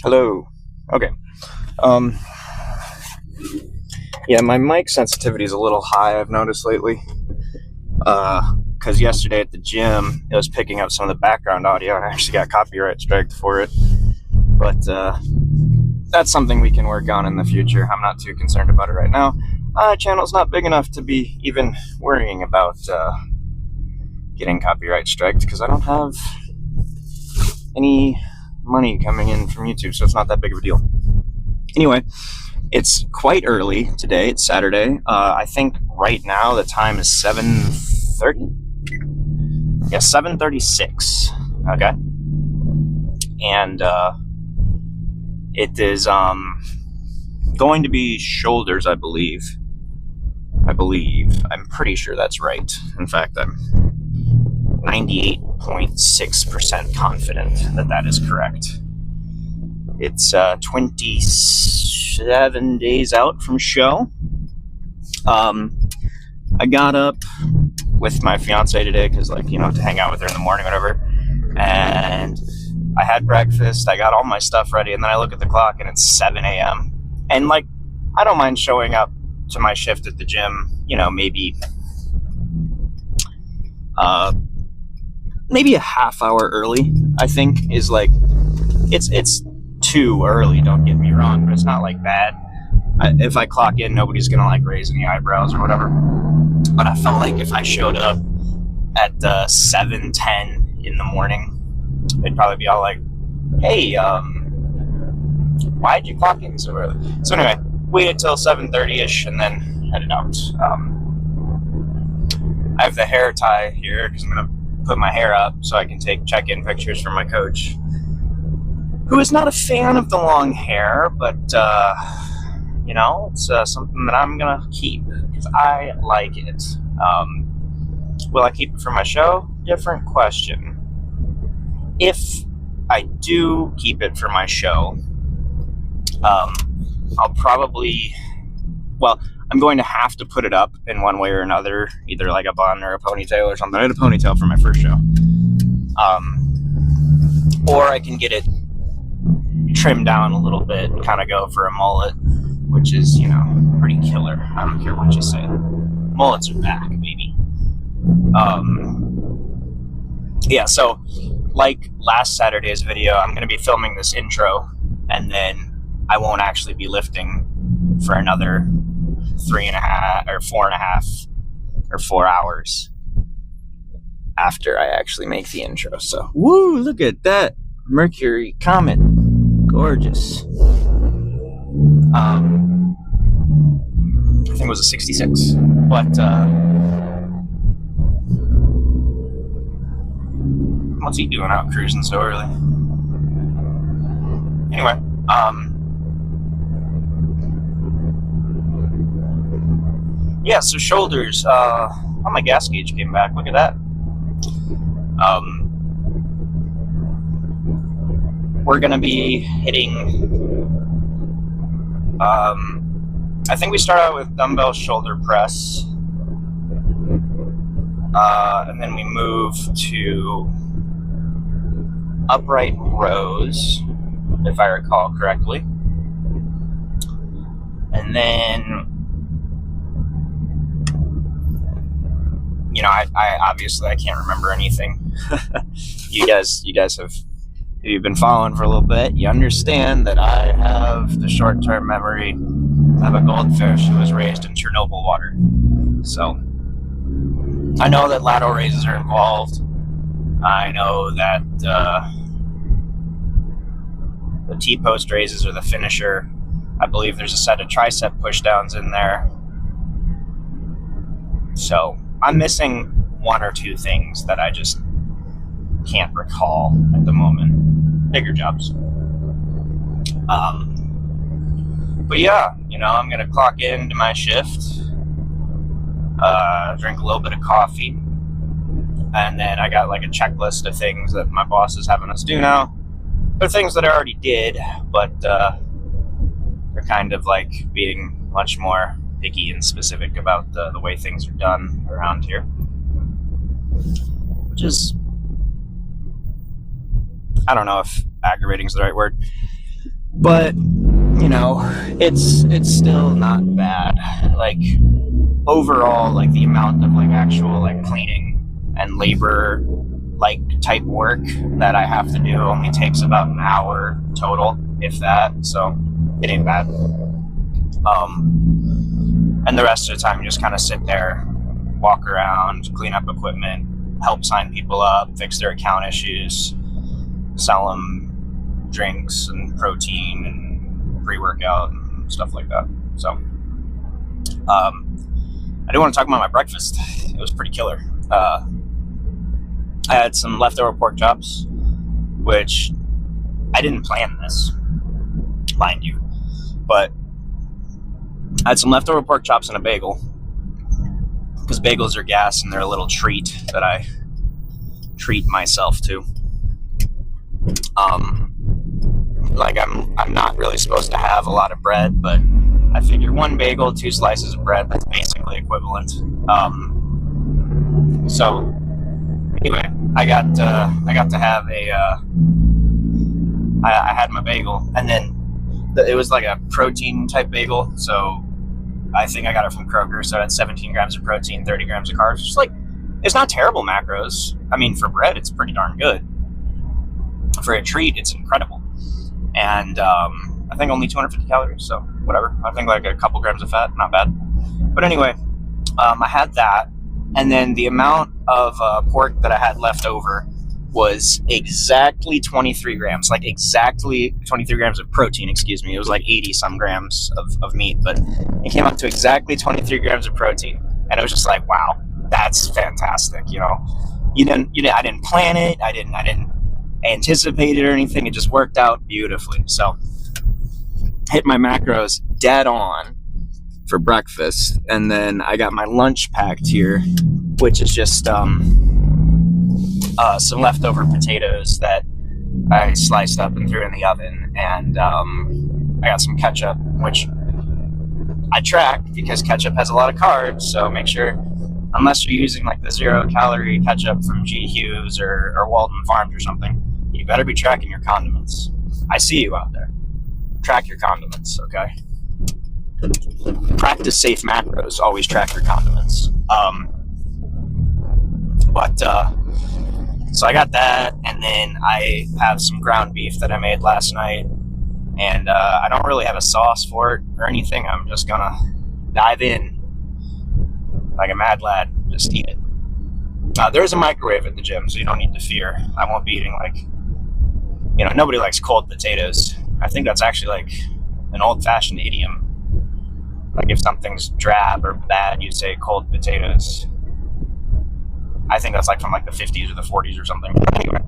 Hello. Okay. Um, yeah, my mic sensitivity is a little high, I've noticed lately. Because yesterday at the gym, it was picking up some of the background audio, and I actually got copyright striked for it. But that's something we can work on in the future. I'm not too concerned about it right now. Channel's not big enough to be even worrying about getting copyright striked, because I don't have any money coming in from YouTube, so it's not that big of a deal. Anyway, it's quite early today. It's Saturday. I think right now the time is 7:30. Yeah, 7:36. Okay, and it is going to be shoulders, I believe. I'm pretty sure that's right. In fact, I'm 98.6% confident that that is correct. It's 27 days out from show. I got up with my fiance today because, to hang out with her in the morning, whatever. And I had breakfast. I got all my stuff ready, and then I look at the clock, and it's 7 a.m. And I don't mind showing up to my shift at the gym. Maybe a half hour early. I think is it's too early. Don't get me wrong, but it's not bad. If I clock in, nobody's gonna raise any eyebrows or whatever. But I felt like if I showed up at 7:10 in the morning, they'd probably be all like, "Hey, why'd you clock in so early?" So anyway, waited till 7:30ish and then headed out. I have the hair tie here because I'm gonna put my hair up so I can take check-in pictures from my coach, who is not a fan of the long hair, but it's something that I'm gonna keep because I like it. Will I keep it for my show? Different question. If I do keep it for my show, I'll probably, I'm going to have to put it up in one way or another, either a bun or a ponytail or something. I had a ponytail for my first show. Or I can get it trimmed down a little bit and kind of go for a mullet, which is, pretty killer. I don't care what you say. Mullets are back, baby. So last Saturday's video, I'm going to be filming this intro, and then I won't actually be lifting for another 3.5 or 4.5 or 4 hours after I actually make the intro. So, woo, look at that Mercury comet. Gorgeous. I think it was a 66. But what's he doing out cruising so early? Anyway, so shoulders. My gas gauge came back. Look at that. We're gonna be hitting. I think we start out with dumbbell shoulder press, and then we move to upright rows, if I recall correctly, and then. I obviously I can't remember anything. You guys have, if you've been following for a little bit, you understand that I have the short-term memory of a goldfish who was raised in Chernobyl water. So I know that lateral raises are involved. I know that the T-post raises are the finisher. I believe there's a set of tricep pushdowns in there. So I'm missing one or two things that I just can't recall at the moment. Bigger jobs. But yeah, I'm going to clock into my shift, drink a little bit of coffee, and then I got a checklist of things that my boss is having us do now. They're things that I already did, but they're kind of being much more picky and specific about the way things are done around here, which is, I don't know if aggravating is the right word. But, you know, it's still not bad. Like, overall, like, the amount of, like, actual, like, cleaning and labor, like, type work that I have to do only takes about an hour total, if that, so it ain't bad. And the rest of the time, you just kind of sit there, walk around, clean up equipment, help sign people up, fix their account issues, sell them drinks and protein and pre-workout and stuff like that. So, I do want to talk about my breakfast. It was pretty killer. I had some leftover pork chops, which I didn't plan this, mind you, but I had some leftover pork chops and a bagel, because bagels are gas and they're a little treat that I treat myself to. Like I'm not really supposed to have a lot of bread, but I figure one bagel, 2 slices of bread, that's basically equivalent. So anyway, I got to have I had my bagel, and then it was like a protein type bagel, so I think I got it from Kroger, so it had 17 grams of protein, 30 grams of carbs. Just like, it's not terrible macros. I mean, for bread, it's pretty darn good. For a treat, it's incredible. And I think only 250 calories, so whatever. I think like a couple grams of fat, not bad. But anyway, I had that, and then the amount of pork that I had left over was exactly 23 grams, like exactly 23 grams of protein, excuse me. It was like 80 some grams of meat, but it came up to exactly 23 grams of protein. And it was just like, wow, that's fantastic. You know, I didn't plan it. I didn't anticipate it or anything. It just worked out beautifully. So hit my macros dead on for breakfast. And then I got my lunch packed here, which is just, some leftover potatoes that I sliced up and threw in the oven, and I got some ketchup, which I track because ketchup has a lot of carbs, so make sure, unless you're using like the 0-calorie ketchup from G. Hughes or Walden Farms or something, you better be tracking your condiments. I see you out there. Track your condiments, okay? Practice safe macros. Always track your condiments. So I got that, and then I have some ground beef that I made last night, and I don't really have a sauce for it or anything. I'm just gonna dive in like a mad lad, just eat it. There's a microwave at the gym, so you don't need to fear. I won't be eating like, nobody likes cold potatoes. I think that's actually like an old-fashioned idiom. Like if something's drab or bad, you say cold potatoes. I think that's like from like the 50s or the 40s or something. Anyway.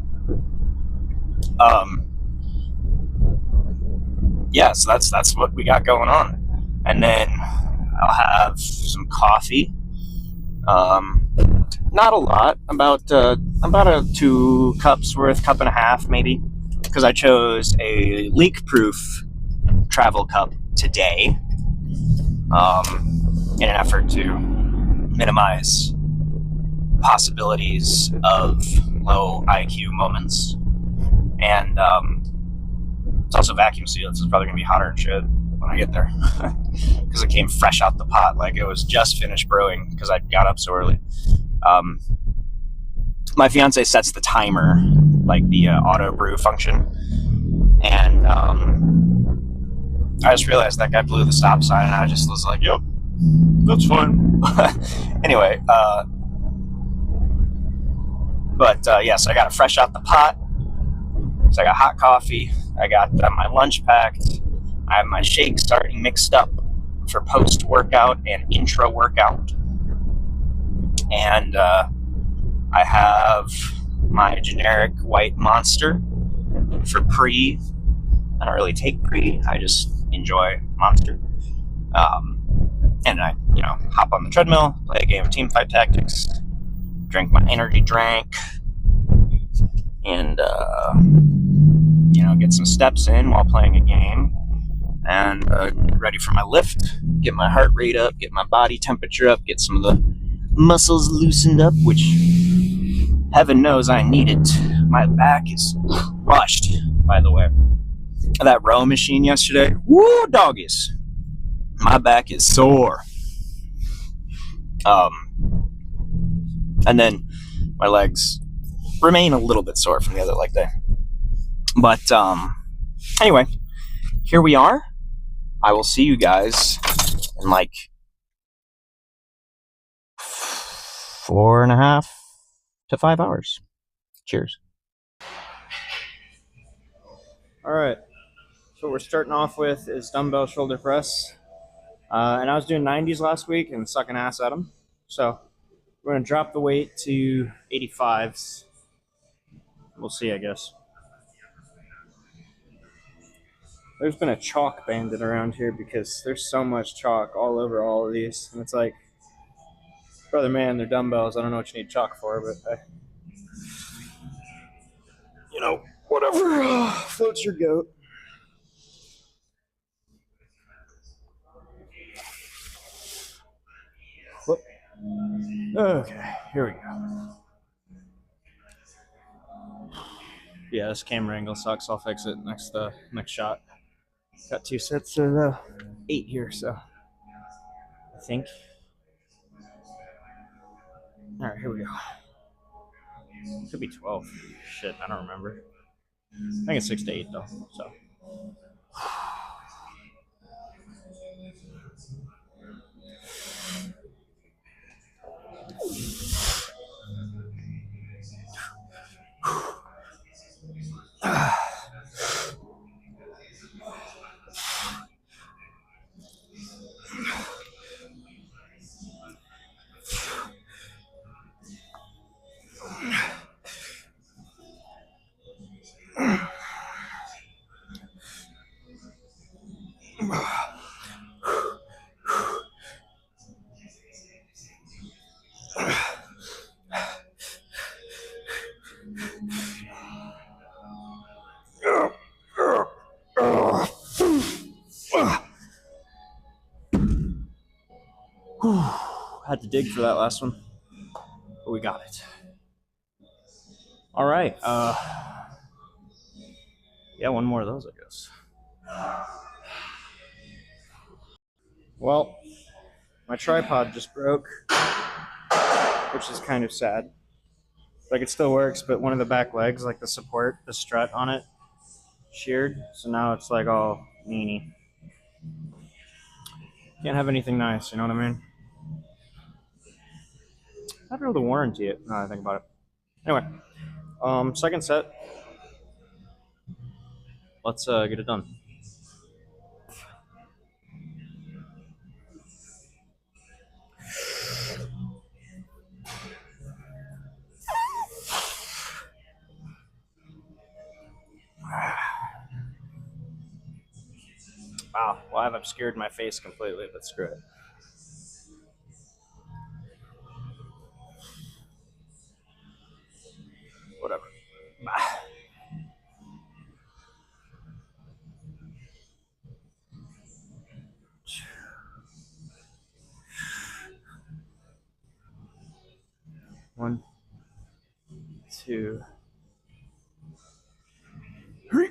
Yeah, so that's what we got going on. And then I'll have some coffee. Not a lot, about a 2 cups worth, cup and a half maybe, because I chose a leak-proof travel cup today, in an effort to minimize possibilities of low IQ moments. And it's also vacuum sealed, so it's probably gonna be hotter and shit when I get there, because it came fresh out the pot, like it was just finished brewing because I got up so early. My fiance sets the timer, like the auto brew function, and I just realized that guy blew the stop sign, and I just was like, yep, that's fine. Anyway, so I got it fresh out the pot. So I got hot coffee. I got my lunch packed. I have my shake starting mixed up for post-workout and intra-workout. And I have my generic white Monster for pre. I don't really take pre. I just enjoy Monster. And I, hop on the treadmill, play a game of Teamfight Tactics, drink my energy drink, and get some steps in while playing a game, and get ready for my lift, get my heart rate up, get my body temperature up, get some of the muscles loosened up, which heaven knows I need it. My back is crushed, by the way. that row machine yesterday. Woo, doggies. My back is sore. And then my legs remain a little bit sore from the other leg day. But anyway, here we are. I will see you guys in like 4.5 to 5 hours. Cheers. All right. So what we're starting off with is dumbbell shoulder press. And I was doing 90s last week and sucking ass at them. So we're going to drop the weight to 85s. We'll see, I guess. There's been a chalk bandit around here because there's so much chalk all over all of these. And it's like, brother man, they're dumbbells. I don't know what you need chalk for, but you know, whatever floats your goat. Whoop. Okay, here we go. Yeah, this camera angle sucks. I'll fix it next shot. Got 2 sets of 8 here, so I think. All right, here we go. Could be 12. Shit, I don't remember. I think it's 6 to 8 though. So. Had to dig for that last one, but we got it. All right. Yeah, one more of those, I guess. Well, my tripod just broke, which is kind of sad. Like, it still works, but one of the back legs, like the support, the strut on it, sheared. So now it's like all meanie. Can't have anything nice, you know what I mean? I'd be able to warranty it now that I think about it. Anyway, second set. Let's get it done. Wow, well, I've obscured my face completely, but screw it. Whatever. 1, 2, 3.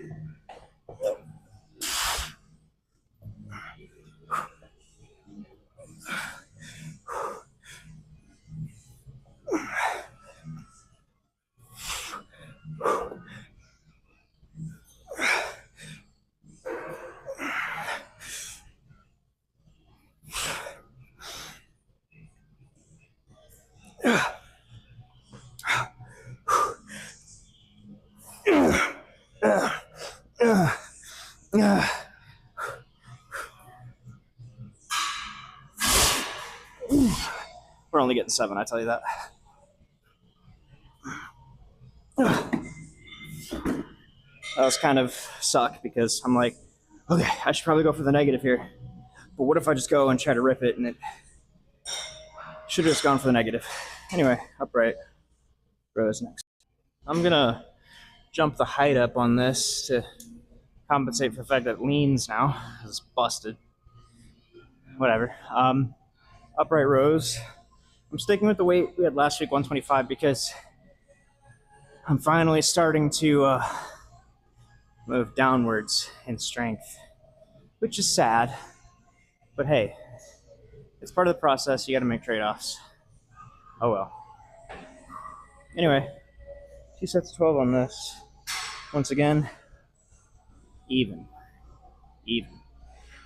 We're only getting 7, I tell you that. That was kind of suck because I'm like, okay, I should probably go for the negative here. But what if I just go and try to rip it and it should have just gone for the negative. Anyway, upright rows next. I'm gonna jump the height up on this to compensate for the fact that it leans now. It's busted. Whatever. Upright rows. I'm sticking with the weight we had last week, 125, because I'm finally starting to move downwards in strength, which is sad. But hey, it's part of the process. You got to make trade-offs. Oh well. Anyway, 2 sets of 12 on this. Once again, even. Even.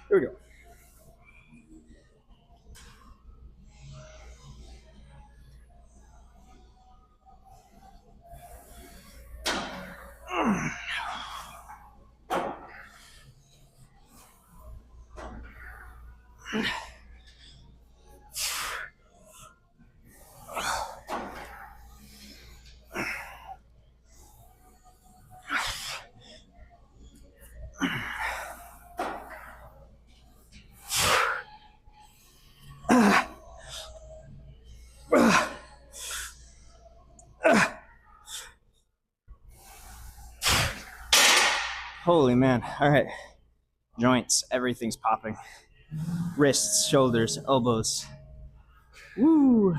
Here we go. Holy man. All right. Joints, everything's popping. Wrists, shoulders, elbows. Woo!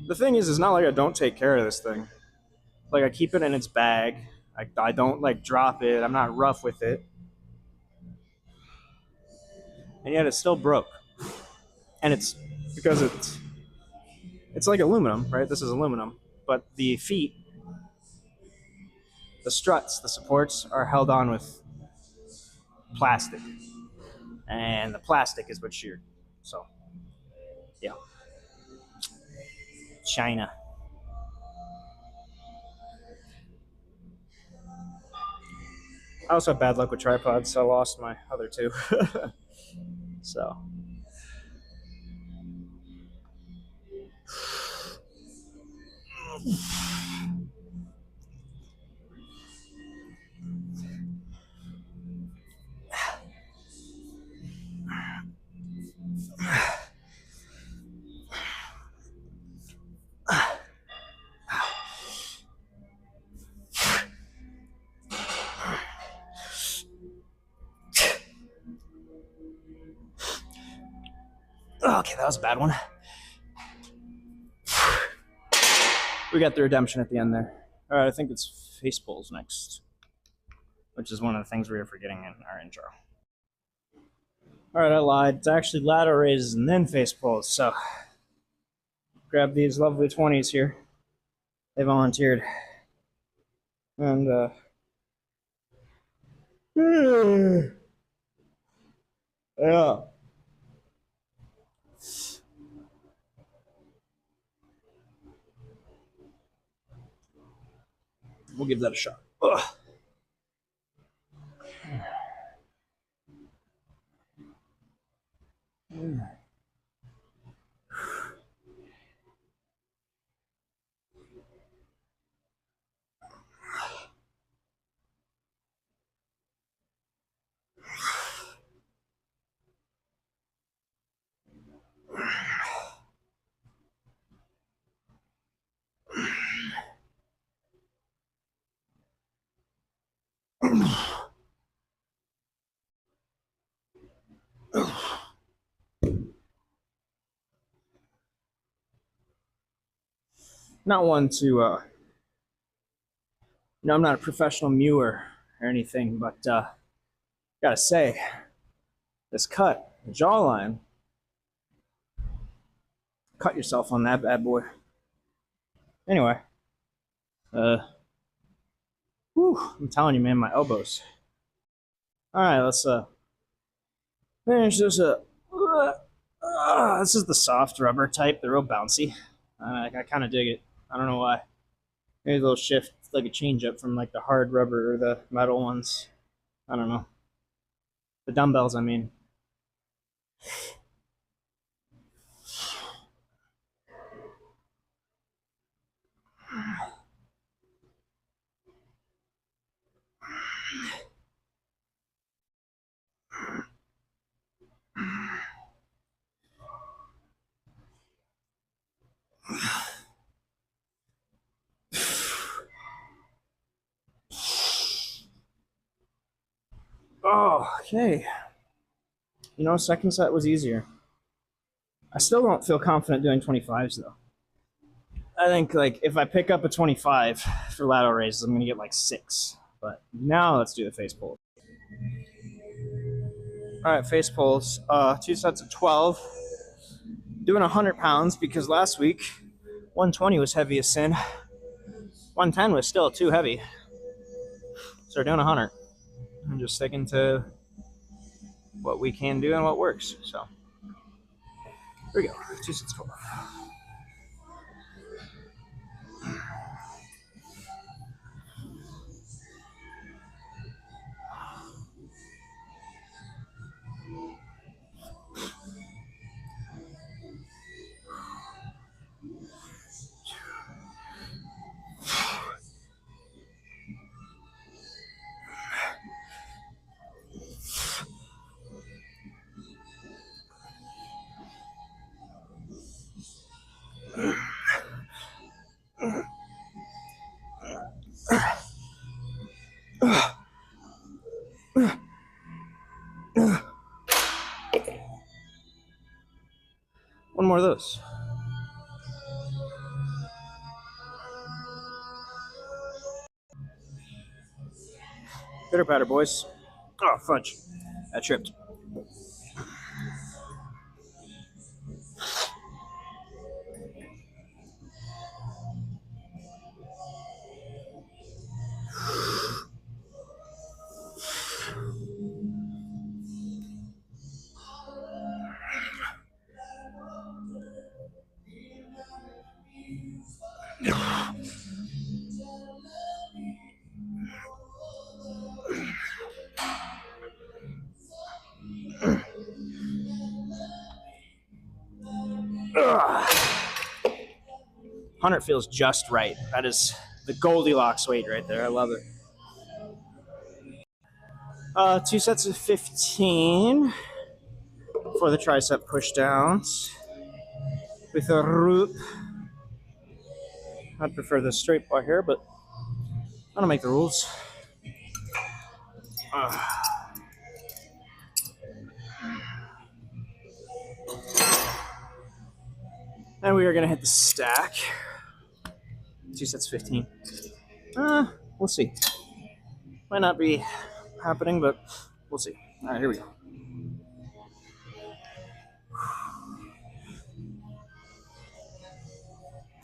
The thing is, it's not like I don't take care of this thing. Like, I keep it in its bag. I don't, like, drop it. I'm not rough with it. And yet it still broke. And it's because it's like aluminum, right? This is aluminum. But the feet, the struts, the supports are held on with plastic. And the plastic is what's sheared. So, yeah. China. I also have bad luck with tripods, so I lost my other two. So. Okay, that was a bad one. We got the redemption at the end there. All right, I think it's face pulls next, which is one of the things we were forgetting in our intro. All right, I lied. It's actually lateral raises and then face pulls. So grab these lovely 20s here. They volunteered. And yeah. We'll give that a shot. Ugh. Not one to, I'm not a professional mewer or anything, but gotta say, this cut, the jawline, cut yourself on that bad boy. Anyway, I'm telling you, man, my elbows. All right, let's finish this up. This is the soft rubber type, the real bouncy. I kind of dig it. I don't know why. Maybe a little shift, like a change up from like the hard rubber or the metal ones. I don't know. The dumbbells, I mean. Oh, okay. You know, second set was easier. I still don't feel confident doing 25s though. I think like if I pick up a 25 for lateral raises, I'm gonna get like 6. But now let's do the face pulls. All right, face pulls. 2 sets of 12. Doing 100 pounds because last week 120 was heavy as sin. 110 was still too heavy. So we're doing 100. I'm just sticking to what we can do and what works. So here we go. 2 sets of 12. One more of those. Pitter patter, boys. Oh, fudge. I tripped. Ugh. 100 feels just right. That is the Goldilocks weight right there. I love it. 2 sets of 15 for the tricep push downs with a root. I'd prefer the straight bar here, but I don't make the rules. And we are going to hit the stack. 2 sets 15. We'll see. Might not be happening, but we'll see. All right, here we go.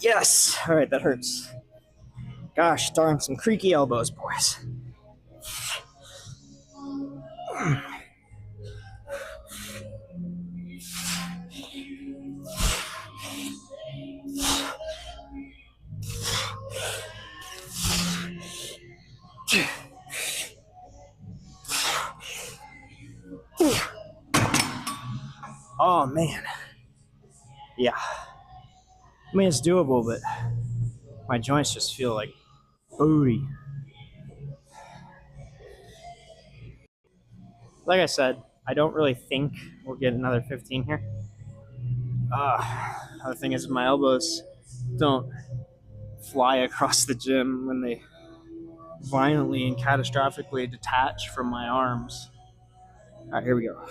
Yes! All right, that hurts. Gosh darn, some creaky elbows, boys. Oh, man. Yeah. I mean, it's doable, but my joints just feel like booty. Like I said, I don't really think we'll get another 15 here. The thing is, my elbows don't fly across the gym when they violently and catastrophically detach from my arms. All right, here we go.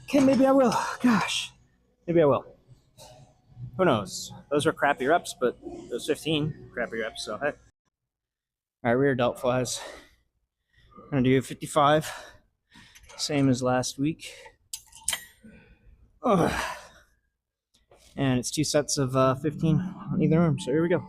Okay, maybe I will. Gosh, maybe I will. Who knows? Those were crappy reps, but those 15 crappy reps. So hey. All right, rear delt flies. I'm gonna do 55, same as last week. And it's 2 sets of 15 on either arm. So here we go.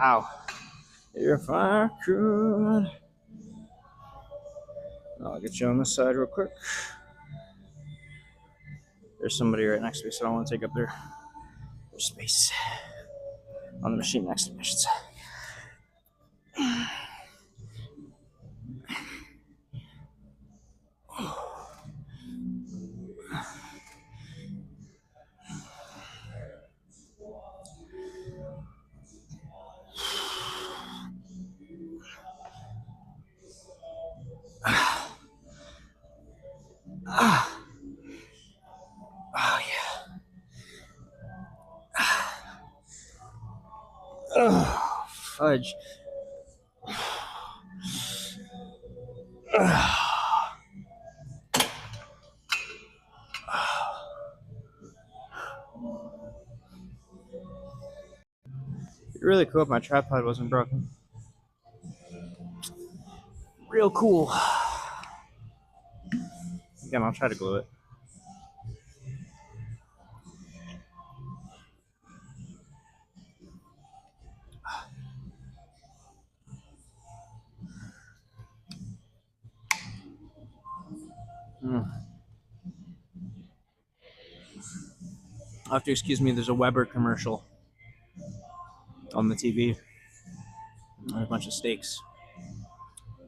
Ow. If I could. I'll get you on this side real quick. There's somebody right next to me, so I don't want to take up their space. On the machine next to me, I should say. Oh, yeah. Oh, fudge. It'd be really cool if my tripod wasn't broken. Real cool. Again, I'll try to glue it. I'll have to excuse me, there's a Weber commercial on the TV. And a bunch of steaks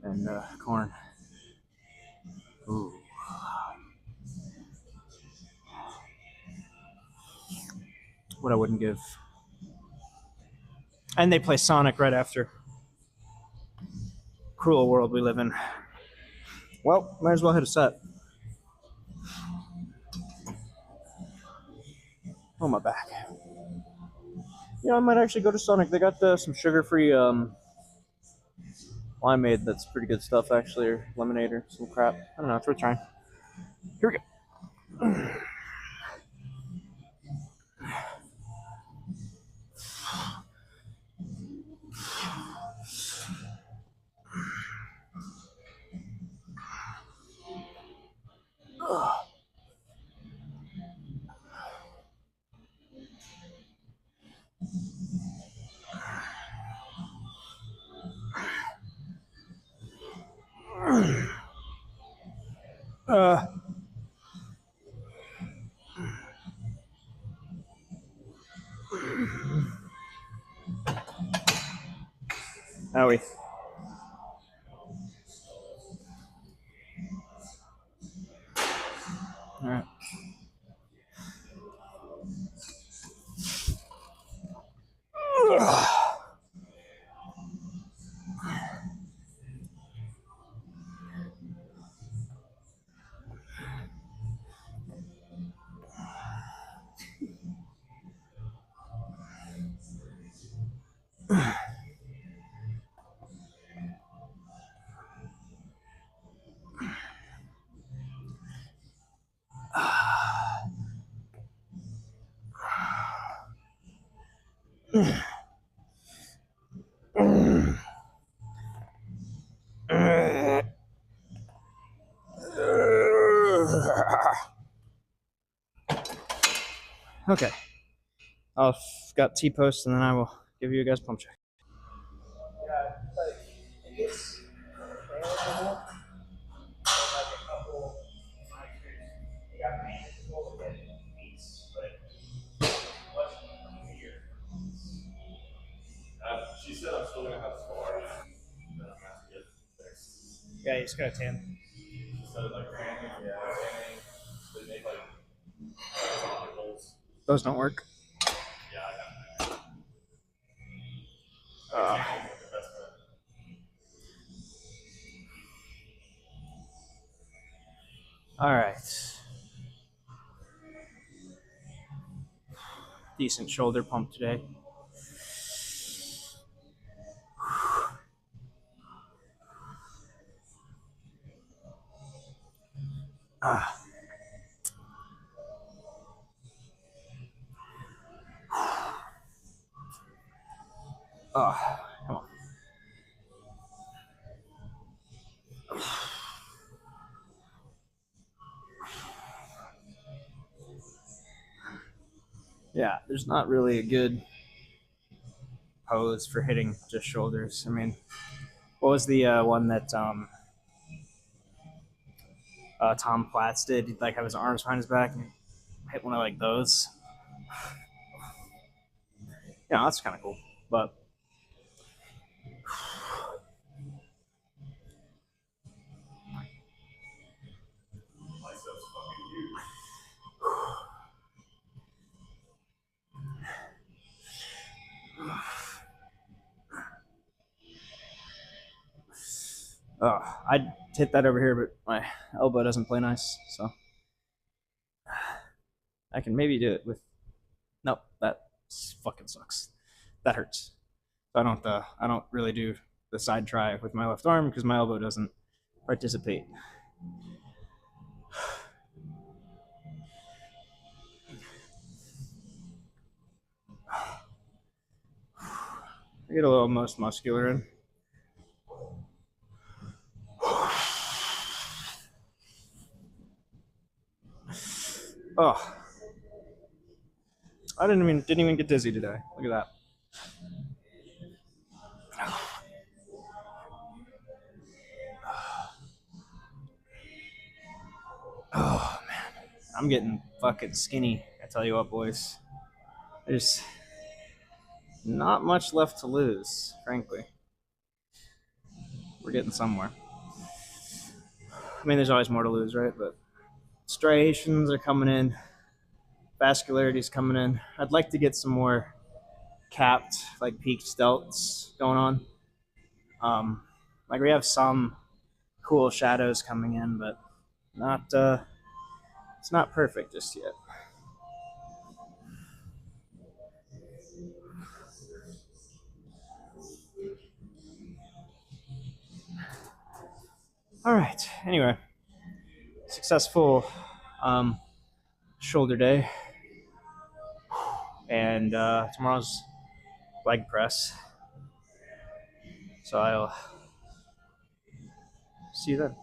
and corn. Ooh. What I wouldn't give. And they play Sonic right after. Cruel world we live in. Well, might as well hit a set. Oh, my back. You know, I might actually go to Sonic. They got some sugar-free limeade that's pretty good stuff, actually, or lemonade or some crap. I don't know, it's worth trying. Here we go. Howie. All right. Okay. I've got T-post, and then I will give you guys pump check. Yeah, like, it's available. Like a couple they got manageable to get weeks, but wasn't here. She said I'm still gonna have scars, and I'm gonna have to get fixed. Yeah, you just gotta tan. She said like tanning, tanning. They make like holes. Those don't work. Yeah, I got that. All right. Decent shoulder pump today. Ah. Oh, come on. Yeah, there's not really a good pose for hitting just shoulders. I mean, what was the one that Tom Platz did? He'd like have his arms behind his back and hit one of like those. Yeah, that's kind of cool. But I'd hit that over here, but my elbow doesn't play nice, so I can maybe do it with. Nope, that fucking sucks. That hurts. So I don't really do the side try with my left arm because my elbow doesn't participate. I get a little most muscular in. Oh, I didn't even get dizzy today. Look at that. Oh man, I'm getting fucking skinny. I tell you what, boys. There's not much left to lose, frankly. We're getting somewhere. I mean, there's always more to lose, right? But striations are coming in, vascularity's coming in. I'd like to get some more capped, like peaked delts going on. Like we have some cool shadows coming in, but not it's not perfect just yet. All right. Anyway, successful shoulder day, and tomorrow's leg press. So I'll see you then.